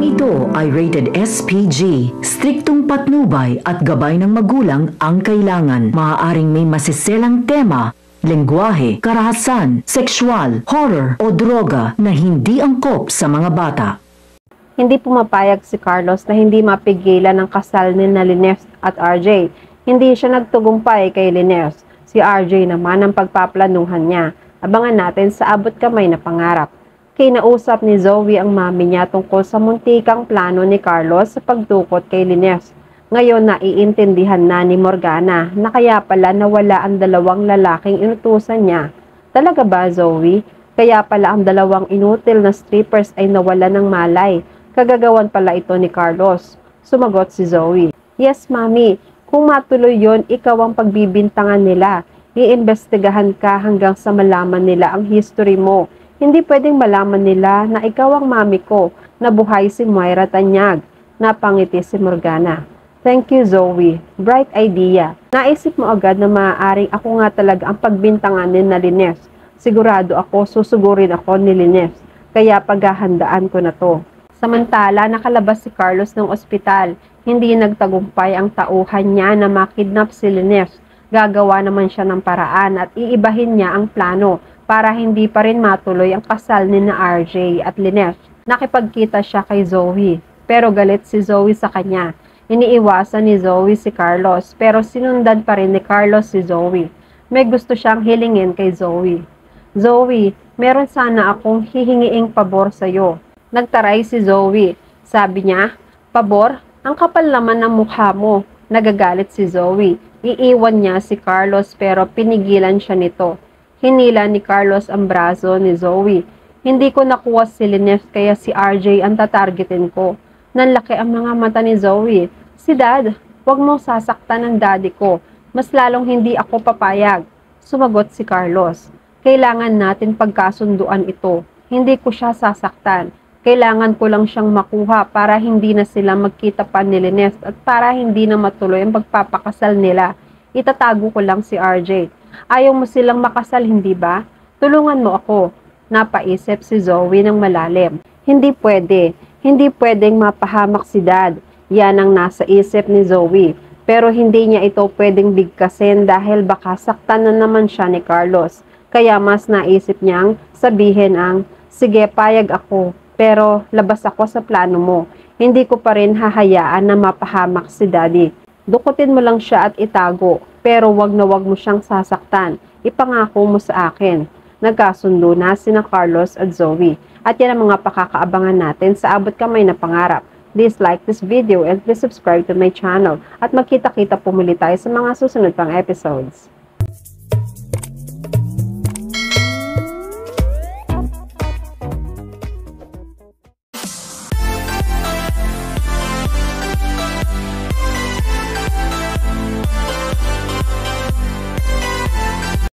ito ay rated SPG. Striktong patnubay at gabay ng magulang ang kailangan. Maaaring may masiselang tema, lengguwahe, karahasan, sexual, horror o droga na hindi angkop sa mga bata. Hindi pumapayag si Carlos na hindi mapigilan ang kasal ni Liners at RJ. Hindi siya nagtugumpay kay Liners. Si RJ naman ang pagpaplanuhan niya. Abangan natin sa abot kamay na pangarap. Kinausap ni Zoe ang mami niya tungkol sa muntikang plano ni Carlos sa pagdukot kay Liners. Ngayon naiintindihan na ni Morgana na kaya pala nawala ang dalawang lalaking inutusan niya. Talaga ba, Zoe? Kaya pala ang dalawang inutil na strippers ay nawala ng malay. Kagagawan pala ito ni Carlos. Sumagot si Zoe. Yes, mami. Kung matuloy yon, ikaw ang pagbibintangan nila. Iimbestigahan ka hanggang sa malaman nila ang history mo. Hindi pwedeng malaman nila na ikaw ang mami ko, na buhay si Moira Tanyag. Napangiti si Morgana. Thank you, Zoe. Bright idea. Naisip mo agad na maaaring ako nga talaga ang pagbintanganin na Liners. Sigurado ako, susugurin ako ni Liners. Kaya paghahandaan ko na to. Samantala, nakalabas si Carlos ng ospital. Hindi nagtagumpay ang tauhan niya na makidnap si Liners. Gagawa naman siya ng paraan at iibahin niya ang plano para hindi pa rin matuloy ang kasal ni na RJ at Liners. Nakipagkita siya kay Zoe, pero galit si Zoe sa kanya. Iniiwasan ni Zoe si Carlos, pero sinundan pa rin ni Carlos si Zoe. May gusto siyang hilingin kay Zoe. Zoe, meron sana akong hihingiing pabor sa'yo. Nagtaray si Zoe. Sabi niya, pabor? Ang kapal naman ng mukha mo. Nagagalit si Zoe. Iiwan niya si Carlos pero pinigilan siya nito. Hinila ni Carlos ang braso ni Zoe. Hindi ko nakuha si Liners kaya si RJ ang tatargetin ko. Nanlaki ang mga mata ni Zoe. Si Dad, wag mong sasaktan ng daddy ko. Mas lalong hindi ako papayag. Sumagot si Carlos. Kailangan natin pagkasunduan ito. Hindi ko siya sasaktan. Kailangan ko lang siyang makuha para hindi na sila magkita pa ni Liners at para hindi na matuloy ang pagpapakasal nila. Itatago ko lang si RJ. Ayaw mo silang makasal, hindi ba? Tulungan mo ako. Napaisip si Zoe ng malalim. Hindi pwede. Hindi pwedeng mapahamak si Dad. Yan ang nasa isip ni Zoe. Pero hindi niya ito pwedeng bigkasin dahil baka saktan na naman siya ni Carlos. Kaya mas naisip niyang sabihin ang, sige, payag ako. Pero labas ako sa plano mo. Hindi ko pa rin hahayaan na mapahamak si Daddy. Dukutin mo lang siya at itago. Pero wag na wag mo siyang sasaktan. Ipangako mo sa akin. Nagkasundo na sina Carlos at Zoe. At yan ang mga pakakaabangan natin sa abot kamay na pangarap. Please like this video and please subscribe to my channel. At magkita-kita po muli tayo sa mga susunod pang episodes.